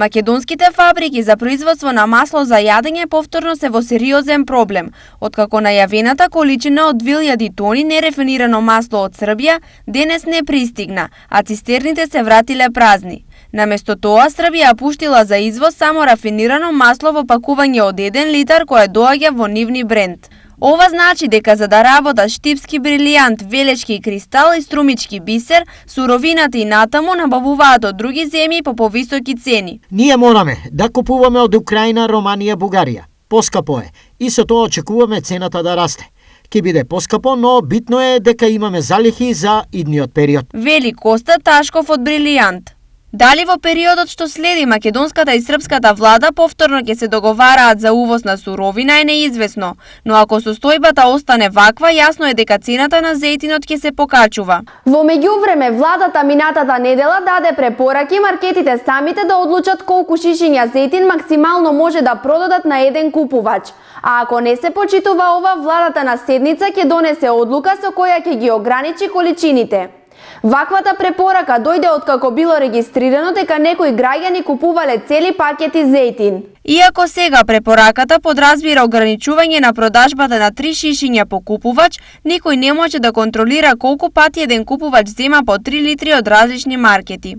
Македонските фабрики за производство на масло за јадење повторно се во сериозен проблем, откако најавената количина од 2000 тони нерафинирано масло од Србија денес не пристигна, а цистерните се вратиле празни. Наместо тоа, Србија пуштила за извоз само рафинирано масло во пакување од 1 литар кое доаѓа во нивни бренд. Ова значи дека за да работат штипски брилијант, велешки кристал и струмички бисер, суровината и натаму набавуваат од други земји по повисоки цени. Ние мораме да купуваме од Украина, Романија, Бугарија. Поскапо е и со тоа очекуваме цената да расте. Ке биде поскапо, но битно е дека имаме залихи за идниот период. Вели Коста Ташков од Брилијант. Дали во периодот што следи македонската и српската влада повторно ќе се договараат за увоз на суровина е неизвестно, но ако состојбата остане ваква, јасно е дека цената на зејтинот ќе се покачува. Во меѓувреме, владата минатата недела даде препораки маркетите самите да одлучат колку шишиња зејтин максимално може да продадат на еден купувач. А ако не се почитува ова, владата на седница ќе донесе одлука со која ќе ги ограничи количините. Ваквата препорака дојде откако било регистрирано дека некои граѓани купувале цели пакети зејтин. Иако сега препораката подразбира ограничување на продажбата на 3 шишиња по купувач, никој не може да контролира колку пати еден купувач зема по 3 литри од различни маркети.